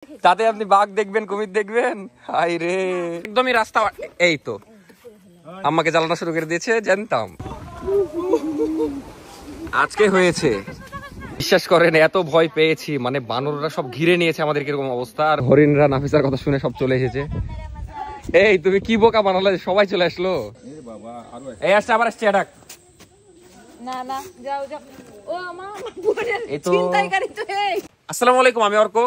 তাতে আপনি বাঘ দেখবেন, কুমির দেখবেন? হাই রে, একদমই রাস্তা। এই তো আম্মাকে জ্বালানো শুরু করে দিয়েছে, জানতাম আজকে হয়েছে। বিশ্বাস করেন এত ভয় পেয়েছি, মানে বানররা সব ঘিরে নিয়েছে আমাদের, কিরকম অবস্থা। আর হরিণরা নাফিসার কথা শুনে সব চলে এসেছে। এই তুমি কি বোকা বানালে, সবাই চলে আসলো। এই আসছে, আবার আসছে। ডাক না না, যাও যাও। ও আমার বোনের চিন্তাইকারী তো। এই আসসালামু আলাইকুম, আমি অর্ক।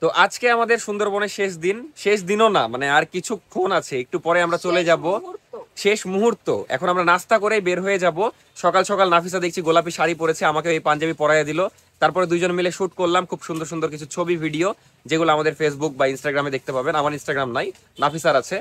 তো আজকে আমাদের সুন্দরবনের শেষ দিন। শেষ দিনও না, মানে আর কিছুক্ষণ আছে, একটু পরে আমরা চলে যাব। শেষ মুহূর্ত। এখন আমরা নাস্তা করে বের হয়ে যাব। সকাল সকাল নাফিসা দেখছি গোলাপি শাড়ি পরেছে, আমাকে এই পাঞ্জাবি পরাইয়া দিল। তারপরে দুইজন মিলে শুট করলাম খুব সুন্দর সুন্দর কিছু ছবি ভিডিও, যেগুলো আমাদের ফেসবুক বা ইনস্টাগ্রামে দেখতে পাবেন। আমার ইনস্টাগ্রাম নাই, নাফিসার আছে।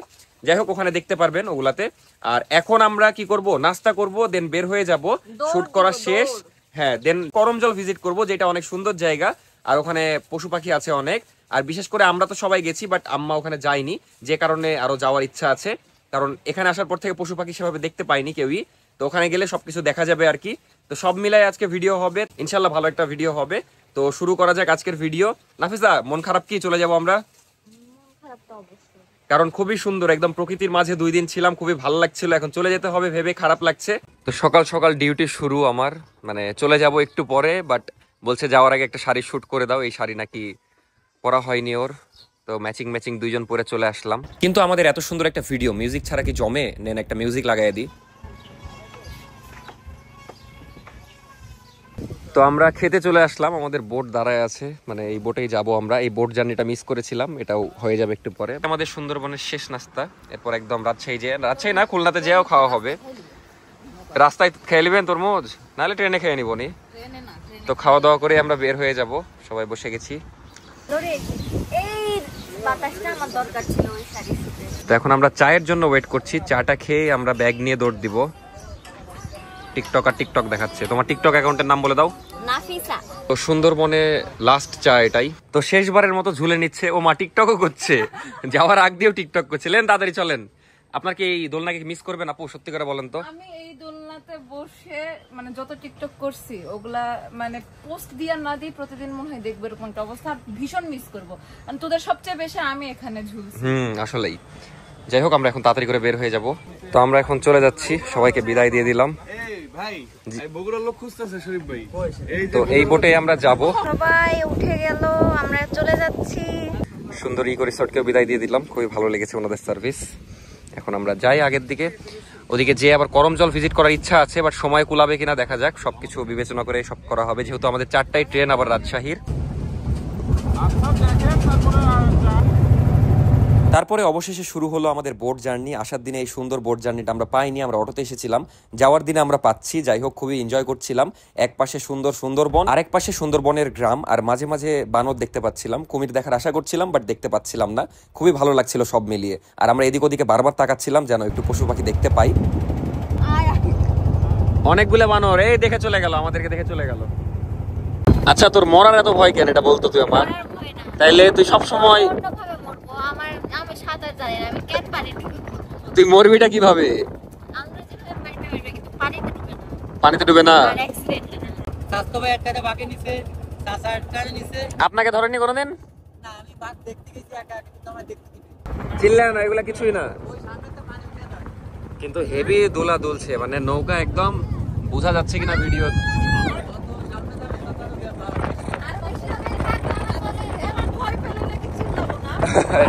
যাই হোক, ওখানে দেখতে পারবেন ওগুলাতে। আর এখন আমরা কি করব, নাস্তা করব, দেন বের হয়ে যাব। শুট করা শেষ, হ্যাঁ। দেন করমজল ভিজিট করব, যেটা অনেক সুন্দর জায়গা। আর ওখানে পশু পাখি আছে অনেক। আর বিশেষ করে আমরা তো সবাই গেছি, বাট আম্মা ওখানে যায়নি, যে কারণে আরো যাওয়ার ইচ্ছা আছে। কারণ এখানে আসার পর থেকে পশু পাখি সেভাবে দেখতে পাইনি কেউই। তো ওখানে গেলে সবকিছু দেখা যাবে আর কি। তো সব মিলাই আজকে ভিডিও হবে ইনশাল্লাহ, ভালো একটা ভিডিও হবে। তো শুরু করা যাক আজকের ভিডিও। নাফিসা, মন খারাপ কি? চলে যাব আমরা, কারণ খুবই সুন্দর, একদম প্রকৃতির মাঝে 2 দিন ছিলাম, খুবই ভালো লাগছিল। এখন চলে যেতে হবে ভেবে খারাপ লাগছে। তো সকাল সকাল ডিউটি শুরু আমার, মানে চলে যাব একটু পরে। বাট বলছে যাওয়ার আগে একটা শাড়ি শুট করে দাও। এই শাড়ি নাকি পরা হয়নি ওর, তো ম্যাচিং ম্যাচিং দুইজন পরে চলে আসলাম। কিন্তু আমাদের এত সুন্দর একটা ভিডিও, মিউজিক ছাড়া কি জমে? নেন একটা মিউজিক লাগাই দিই। তো আমরা খেতে চলে আসলাম, আমাদের বোট দাঁড়ায় আছে, মানে এই বোটেই যাব আমরা। এই বোট জার্নিটা মিস করেছিলাম, এটাও হয়ে যাবে একটু পরে। আমাদের সুন্দরবনের শেষ নাস্তা, এরপর একদম রাজশাহী রাজশাহী না, খুলনাতে যেও খাওয়া হবে। রাস্তায় খেয়ে নেবেন তরমুজ, নাহলে ট্রেনে খেয়ে নিব নি। তো খাওয়া দাওয়া করে আমরা বের হয়ে যাব, সবাই বসে গেছি। তো এখন আমরা চায়ের জন্য ওয়েট করছি, চাটা খেয়ে আমরা ব্যাগ নিয়ে দৌড় দিব। টিকটক দেখাচ্ছে। তোমার টিকটক অ্যাকাউন্টের নাম বলে দাও। নাফিসা। তো সুন্দরবনে লাস্ট চা এটাই, তো শেষবারের মতো ঝুলে নিচ্ছে। ও মা টিকটকও করছে, যাওয়ার আগ দিয়েও টিকটক করছিলেন। তাড়াতাড়ি চলেন। আপনার কি এই দোলনাকে মিস করবেন আপু? সত্যি করে বলেন তো। আমি এই দোলনাতে বসে মানে যত টিকটক করছি ওগুলা মানে পোস্ট দিয়া না দিই, প্রতিদিন মনে হয় দেখবো এরকম একটা অবস্থা। ভীষণ মিস করবো, কারণ তোদের সবচেয়ে বেশি আমি এখানে ঝুলছি। আসলেই। যাই হোক, আমরা এখন তাড়াতাড়ি করে বের হয়ে যাব। তো আমরা এখন চলে যাচ্ছি, সবাইকে বিদায় দিয়ে দিলাম। তো এই বোটে আমরা যাব, সবাই উঠে গেল, আমরা চলে যাচ্ছি। সুন্দর ইকো রিসর্টকেও বিদায় দিয়ে দিলাম, খুবই ভালো লেগেছে ওনাদের সার্ভিস। এখন আমরা যাই আগের দিকে, ওদিকে যে আবার করমজল ভিজিট করার ইচ্ছা আছে, বাট সময় কুলাবে কিনা দেখা যাক। সবকিছু বিবেচনা করে সব করা হবে, যেহেতু আমাদের 4টায় ট্রেন আবার রাজশাহীর। তারপরে অবশেষে শুরু হলো আমাদের বোট জার্নি। আসার দিনে এই সুন্দর বোট জার্নিটা আমরা পাইনি, আমরা অটোতে এসেছিলাম। যাওয়ার দিনে আমরা পাচ্ছি। যাই হোক, খুবই এনজয় করছিলাম। এক পাশে সুন্দরবন, আরেক পাশে সুন্দরবনের গ্রাম, আর মাঝে মাঝে বানর দেখতে পাচ্ছিলাম। কুমির দেখার আশা করছিলাম, বাট দেখতে পাচ্ছিলাম না। খুবই ভালো লাগছিল সব মিলিয়ে। আর আমরা এদিক ওদিকে বারবার তাকাচ্ছিলাম যেন একটু পশু পাখি দেখতে পাই। অনেকগুলো বানর এই দেখে চলে গেল, আমাদেরকে দেখে চলে গেল। আচ্ছা, তোর মরার এত ভয় কেন? এটা বলতো তুই আমার। তাইলে তুই সবসময় তুই মরবিটা কিভাবে? পানিতে ডুবে না? আপনাকে ধরেনি কোনোদিন? চিল্লা না, এগুলা কিছুই না। কিন্তু হেভি দোলা দুলছে, মানে নৌকা একদম বোঝা যাচ্ছে কিনা ভিডিও।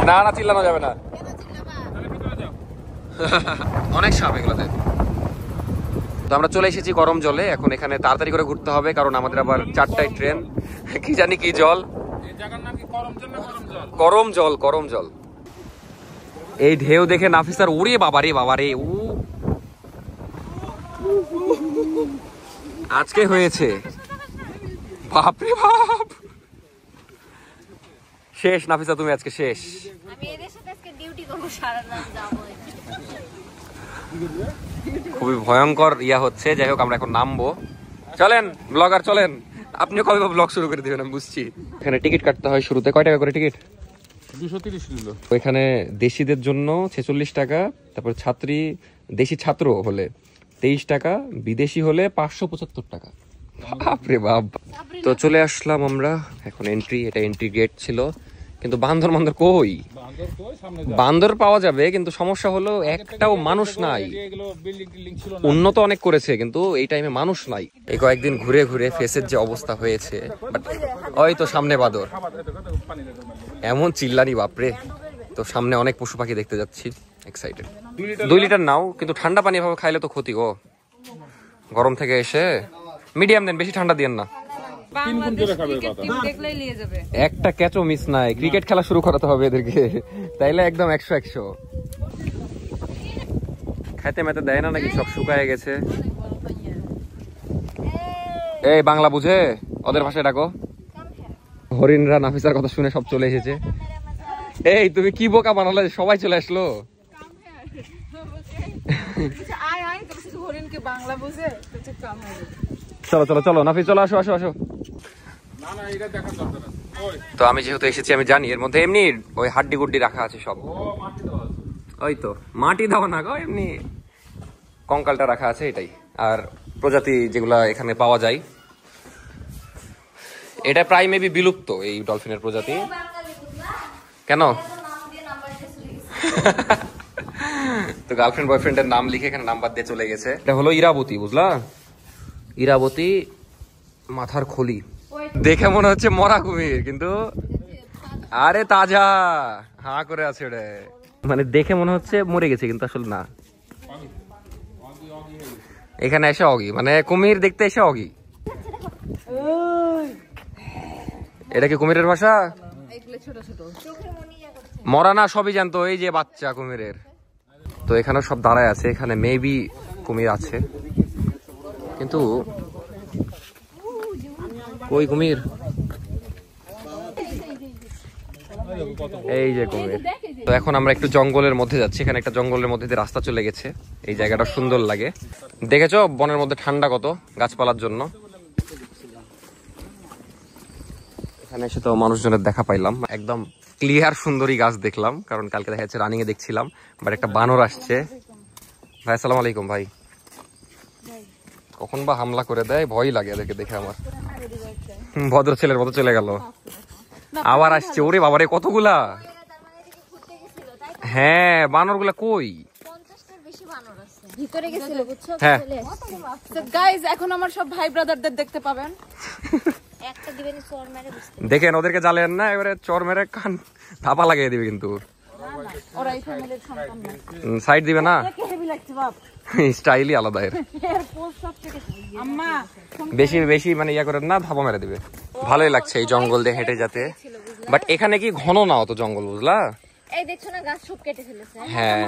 না না, চিল্লানো যাবে না। অনেক সাপ এগুলোতে। তো আমরা চলে এসেছি করমজলে। এখন এখানে তাড়াতাড়ি করে ঘুরতে হবে, কারণ আমাদের আবার 4টায় ট্রেন। কি জানি কি জল, করমজল। এই ঢেউ দেখে নাফিসার ওরে বাবারে ও আজকে হয়েছে, বাপরে বাপ। শেষ নাফিসা, তুমি আজকে শেষ। আমি এদের সাথে আজকে ডিউটি করব, সারা রাত যাবো। খুবই ভয়ঙ্কর হচ্ছে। যাই হোক, আমরা এখন নামবো। চলেন ব্লগার, চলেন। আপনিও কবে ব্লগ শুরু করে দিবেন আমি বুঝছি। এখানে টিকিট কাটতে হয় শুরুতে। কয় টাকা করে টিকিট? 230 নিল। এখানে দেশিদের জন্য 46 টাকা, তারপর দেশি ছাত্র হলে 23 টাকা, বিদেশি হলে 575 টাকা। বাপরে বাপ। তো চলে আসলাম আমরা এখন। এটা এন্ট্রি গেট ছিল। কিন্তু বান্দর কই? বান্দর পাওয়া যাবে, কিন্তু সমস্যা হলো একটাও মানুষ নাই। উন্নত অনেক করেছে, কিন্তু এই টাইমে মানুষ নাই। এই কয়েকদিন ঘুরে ঘুরে ফেসের যে অবস্থা হয়েছে, ওই তো সামনে বাদর, এমন চিল্লানি বাপরে। তো সামনে অনেক পশু পাখি দেখতে যাচ্ছি, এক্সাইটেড। 2 লিটার নাও, কিন্তু ঠান্ডা পানি এভাবে খাইলে তো ক্ষতি গো। গরম থেকে এসে মিডিয়াম দেন, বেশি ঠান্ডা দিয়েন না। একটা ক্যাচও মিস নাই, ক্রিকেট খেলা শুরু করাতে হবে এদেরকে, তাইলে একদম 100-100। খাইতে মেতে দেয় না নাকি, সব শুকায় গেছে। এই বাংলা বুঝে, ওদের ভাষায় ডাকো। হরিণরা নাফিসার কথা শুনে সব চলে এসেছে। এই তুমি কি বোকা বানালে, সবাই চলে আসলো। চলো চলো চলো নাফিস, চলো আসো আসো আসো। তো আমি যেহেতু এসেছি, আমি জানি এর মধ্যে এমনি ওই হাড্ডি গুড্ডি রাখা আছে সব। ওই তো মাটি দাও না গো, এমনি কঙ্কালটা রাখা আছে, এটাই। আর প্রজাতি যেগুলা এখানে পাওয়া যায়, এটা প্রায় মেবি বিলুপ্ত এই ডলফিনের প্রজাতি। কেন? তো গার্লফ্রেন্ড বয়ফ্রেন্ডের নাম লিখে এখানে নাম্বার দিয়ে চলে গেছে। এটা হলো ইরাবতী, বুঝলা? ইরাবতী মাথার খলি দেখে মনে হচ্ছে মরা কুমির, কিন্তু আরে তাজা হা করে আছে ওটা। মানে দেখে মনে হচ্ছে মরে গেছে, কিন্তু আসলে না। এখানে এসে অগি, মানে কুমির দেখতে এসে অগি। এটা কি কুমিরের ভাষা? মরা না, সবই জানতো, এই যে বাচ্চা কুমিরের। তো এখানে সব দাঁড়ায় আছে, এখানে মেবি কুমির আছে, কিন্তু কই কুমির? এই যে কুমির। তো এখন আমরা একটু জঙ্গলের মধ্যে যাচ্ছি, এখানে একটা জঙ্গলের মধ্যে দিয়ে রাস্তা চলে গেছে। এই জায়গাটা সুন্দর লাগে, দেখেছো বনের মধ্যে ঠান্ডা কত, গাছপালার জন্য। এখানে এসে তো মানুষজনের দেখা পাইলাম, একদম ক্লিয়ার সুন্দরী গাছ দেখলাম, কারণ কালকে দেখা যাচ্ছে রানিং এ দেখছিলাম। বাট একটা বানর আসছে। ভাই আসসালামু আলাইকুম। ভাই কখন বা হামলা করে দেয়, ভয় লাগে এদেরকে দেখে আমার। ভদ্র ছেলের মতো চলে গেল, আবার আসছে। ওরে বাবারে কতগুলা! হ্যাঁ বানর গুলা কই? হ্যাঁ গাইস, এখন আমার সব ভাই ব্রাদারদের দেখতে পাবেন। দেখেন ওদেরকে জ্বালেন না, এবারে চর মেরে কান ধাপা লাগিয়ে দিবে, কিন্তু সাইড দিবে না, স্টাইলই আলাদা এর। বেশি বেশি মানে ইয়া করেন না, ধাপা মেরে দিবে। ভালোই লাগছে এই জঙ্গল দিয়ে হেঁটে যেতে। বাট এখানে কি ঘন না অত জঙ্গল, বুঝলা? হ্যাঁ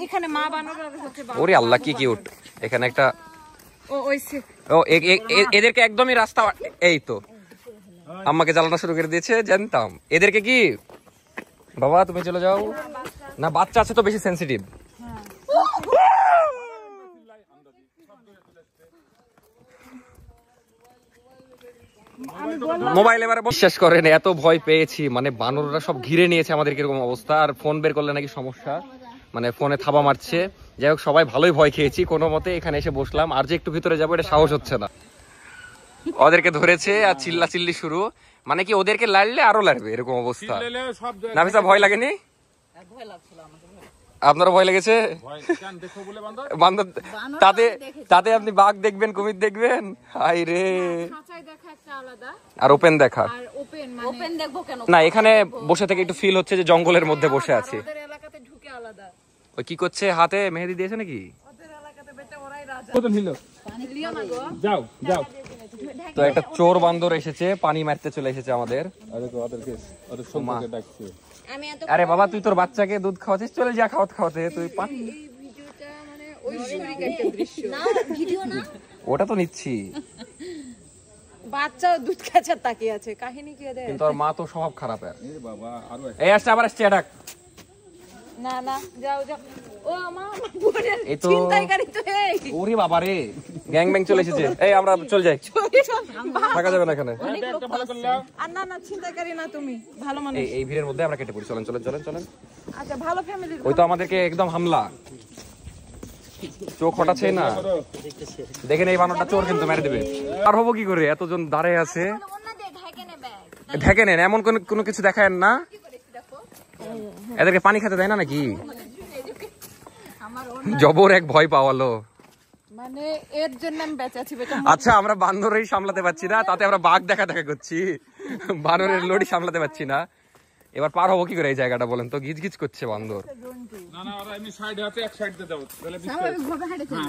এখানে মা বানর হচ্ছে। ওরে আল্লাহ কি কিউট। এখানে একটা এদেরকে একদমই রাস্তা, এই তো আম্মাকে জ্বালানো শুরু করে দিয়েছে, জানতাম। এদেরকে কি বাবা তুমি চলে যাও না, বাচ্চা আছে তো বেশি সেন্সিটিভ। মোবাইল এবারে বিশ্বাস করেন এত ভয় পেয়েছি, মানে বানররা সব ঘিরে নিয়েছে আমাদের, কিরকম অবস্থা। আর ফোন বের করলে নাকি সমস্যা, মানে ফোনে থাবা মারছে। যাই হোক সবাই ভালোই ভয় খেয়েছি, কোনো মতে এখানে এসে বসলাম। আর যে একটু ভিতরে যাবো এটা সাহস হচ্ছে না। ওদেরকে ধরেছে আর চিল্লা চিল্লি শুরু, মানে কি ওদেরকে লাড়লে আরো লাড়বে, এরকম অবস্থা। নাফিসা ভয় লাগেনি? আপনারও ভয় লেগেছে? বান্দর তাতে তাতে আপনি বাঘ দেখবেন, কুমির দেখবেন, হাই রে। আর ওপেন দেখা না, এখানে বসে থেকে একটু ফিল হচ্ছে যে জঙ্গলের মধ্যে বসে আছি। ওই কি করছে, হাতে মেহেদি দিয়েছে নাকি? তো একটা চোর বান্দর এসেছে, পানি মারতে চলে এসেছে আমাদের। আরে বাবা তুই তোর বাচ্চাকে দুধ খাওয়াচ্ছিস, চলে যা খাওয়াতে খাওয়াতে, তুই পানি। ওটা তো নিচ্ছি, বাচ্চা দুধ খাচ্ছে তাকিয়ে আছে, কাহিনী কি এদের? কিন্তু ওর মা তো স্বভাব খারাপ। এই আসছে, আবার আসছে অ্যাটাক। না না যাও যাও। ও মা এই তো চিন্তাইকারী তো। এই ওরে বাবা রে, গ্যাং ব্যাং চলে এসেছে। এই আমরা চলে যাই, থাকা যাবে না এখানে। আর না না চিন্তাইকারী না, তুমি ভালো মানুষ। এই ভিড়ের মধ্যে আমরা কেটে পড়ি, চলেন চলেন চলেন চলেন। আচ্ছা ভালো ফ্যামিলির। ওই তো আমাদেরকে একদম হামলা, চোখ হটাচ্ছে না। দেখেন এই বানরটা চোর, কিন্তু মেরে দেবে। আর হবো কি করে, এতজন দাঁড়ায় আছে। ঢেকে নেন, এমন কোনো কিছু দেখায় না। এদেরকে পানি খেতে দেয় না নাকি? জবর এক ভয় পাওয়ালো। মানে এর জন্য আমি বেঁচে আছি। আচ্ছা আমরা বান্দরই সামলাতে পারছি না, তাতে আমরা বাঘ দেখা করছি, বানরের লড়ি সামলাতে পারছি না। এবার পার হবো কি করে এই জায়গাটা বলেন তো? গিজ গিজ করছে বান্দর। না না, ওরা এমনি সাইডে আছে, এক সাইড দিয়ে যাও, তাহলে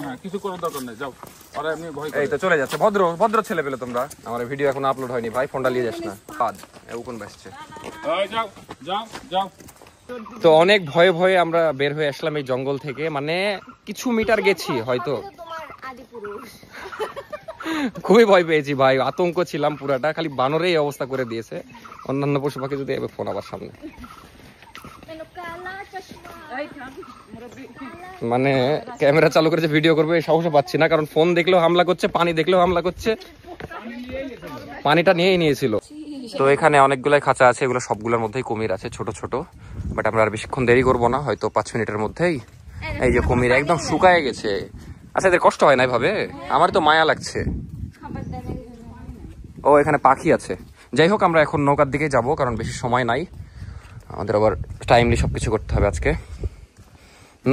হ্যাঁ কিছু করার দরকার নেই, যাও। ওরা এমনি ভয় করে। এই তো চলে যাচ্ছে। ভদ্র ভদ্র ছেলে পেলে তোমরা। আমার ভিডিও এখন আপলোড হয়নি ভাই, ফোনটা নিয়ে যাস না। কাজ কোন বাসছে। এই যাও যাও যাও। তো অনেক ভয়ে ভয়ে আমরা বের হয়ে আসলাম এই জঙ্গল থেকে, মানে কিছু মিটার গেছি হয়তো। খুবই ভয় পেয়েছি ভাই, আতঙ্ক ছিলাম পুরাটা। খালি বানরেই অবস্থা করে দিয়েছে। অন্যান্য পশু পাখি যদি এবার ফোন আবার সামনে, মানে ক্যামেরা চালু করে যে ভিডিও করবে এই সাহস পাচ্ছি না, কারণ ফোন দেখলেও হামলা করছে, পানি দেখলেও হামলা করছে। পানিটা নিয়েই নিয়েছিল। তো এখানে অনেকগুলাই খাঁচা আছে, এগুলো সবগুলোর মধ্যেই কুমির আছে, ছোট ছোট। বাট আমরা আর বেশিক্ষণ দেরি করবো না, হয়তো 5 মিনিটের মধ্যেই। এই যে কুমির একদম শুকায় গেছে। আচ্ছা এদের কষ্ট হয় না ভাবে? আমার তো মায়া লাগছে। ও এখানে পাখি আছে। যাই হোক আমরা এখন নৌকার দিকে যাব, কারণ বেশি সময় নাই, আমাদের আবার টাইমলি সবকিছু করতে হবে আজকে।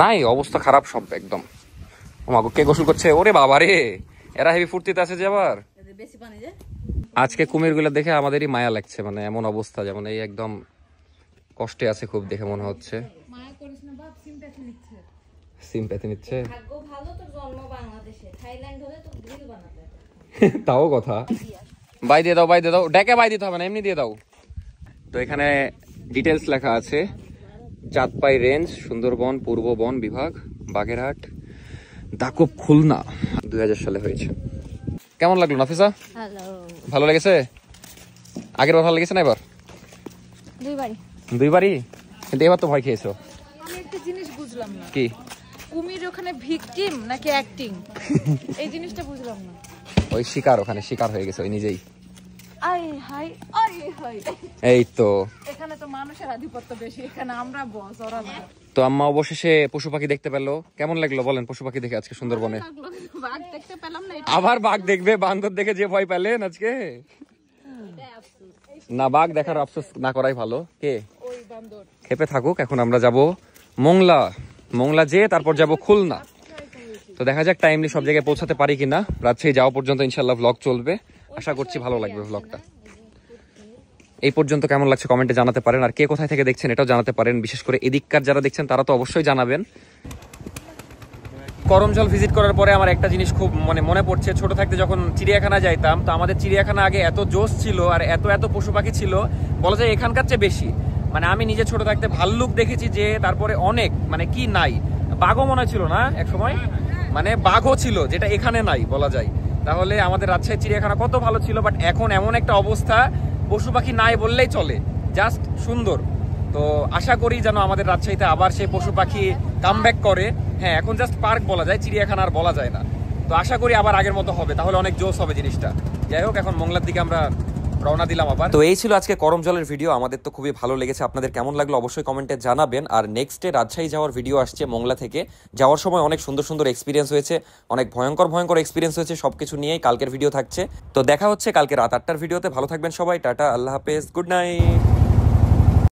নাই অবস্থা খারাপ সব একদম। ওমাগো কে গোসল করছে? ওরে বাবা রে, এরা হেভি ফুর্তিতে আছে যে আবার। আজকে কুমিরগুলো দেখে আমাদেরই মায়া লাগছে, মানে এমন অবস্থা, যেমন এই একদম কষ্টে আছে খুব, দেখে মনে হচ্ছে। সিম্প্যাথি নিচ্ছে। তাও কথা। বাই দিয়ে দাও, বাই দিয়ে দাও। ডেকে বাই দিতে হবে না, এমনি দিয়ে দাও। তো এখানে ডিটেলস লেখা আছে। চাঁদপাই রেঞ্জ, সুন্দরবন পূর্ব বন বিভাগ, বাগেরহাট, দাকুব, খুলনা। 2000 সালে হয়েছে। কেমন লাগলো নাফিসা? ভালো লেগেছে? আগের বার ভালো লেগেছে না এবার? দুইবারই? কিন্তু এবার তো ভয় খেয়েছো। আমি একটা জিনিস বুঝলাম না, কি কুমির ওখানে ভিকটিম নাকি অ্যাক্টিং, এই জিনিসটা বুঝলাম না। ওই শিকার, ওখানে শিকার হয়ে গেছে ওই নিজেই। আই হাই আই হাই। এই তো এখানে তো মানুষের আধিপত্য বেশি, এখানে আমরা বস, ওরা না। তো আম্মা অবশেষে পশু পাখি দেখতে পেলো। কেমন লাগলো বলেন পশু পাখি দেখে আজকে সুন্দরবনে? বাঘ দেখতে পেলাম না। আবার বাঘ দেখবে? বান্দর দেখে যে ভয় পেলেন আজকে। না, বাঘ দেখার আফসোস না করাই ভালো। কে ওই বান্দর খেপে থাকুক। এখন আমরা যাব মোংলা, মোংলা যেয়ে তারপর যাব খুলনা। তো দেখা যাক টাইমলি সব জায়গায় পৌঁছাতে পারি কিনা। রাজশাহী যাওয়া পর্যন্ত ইনশাল্লাহ ভ্লগ চলবে, আশা করছি ভালো লাগবে ভ্লগটা। এই পর্যন্ত কেমন লাগছে কমেন্টে জানাতে পারেন, আর কে কোথায় থেকে দেখছেন এটাও জানাতে পারেন। বিশেষ করে এদিককার যারা দেখছেন তারা তো অবশ্যই জানাবেন। করমজল ভিজিট করার পরে আমার একটা জিনিস খুব মনে পড়ছে। ছোট থাকতে যখন চিড়িয়াখানা যাইতাম, তো আমাদের চিড়িয়াখানা আগে এত জোশ ছিল আর এত এত পশু পাখি ছিল, বলা যায় এখানকার চেয়ে বেশি। মানে আমি নিজে ছোট থাকতে ভাল্লুক দেখেছি যে, তারপরে অনেক, মানে কি নাই, বাঘও মনে ছিল না এক সময়, মানে বাঘও ছিল যেটা এখানে নাই বলা যায়। তাহলে আমাদের রাজশাহী চিড়িয়াখানা কত ভালো ছিল। বাট এখন এমন একটা অবস্থা, পশু পাখি নাই বললেই চলে, জাস্ট সুন্দর। তো আশা করি যেন আমাদের রাজশাহীতে আবার সেই পশু পাখি কামব্যাক করে। হ্যাঁ, এখন জাস্ট পার্ক বলা যায়, চিড়িয়াখানা আর বলা যায় না। তো আশা করি আবার আগের মতো হবে, তাহলে অনেক জোশ হবে জিনিসটা। যাই হোক, এখন মোংলার দিকে আমরা রওনা দিলাম আবার। তো এই ছিল আজকে করমজলের ভিডিও। আমাদের তো খুবই ভালো লেগেছে, আপনাদের কেমন লাগলো অবশ্যই কমেন্টে জানাবেন। আর নেক্সট ডে রাজশাহী যাওয়ার ভিডিও আসছে মোংলা থেকে। যাওয়ার সময় অনেক সুন্দর সুন্দর এক্সপিরিয়েন্স হয়েছে, অনেক ভয়ঙ্কর ভয়ঙ্কর এক্সপিরিয়েন্স হয়েছে, সবকিছু নিয়েই কালকের ভিডিও থাকছে। তো দেখা হচ্ছে কালকে রাত 8টার ভিডিওতে। ভালো থাকবেন সবাই, টাটা, আল্লাহ হাফেজ, গুড নাইট।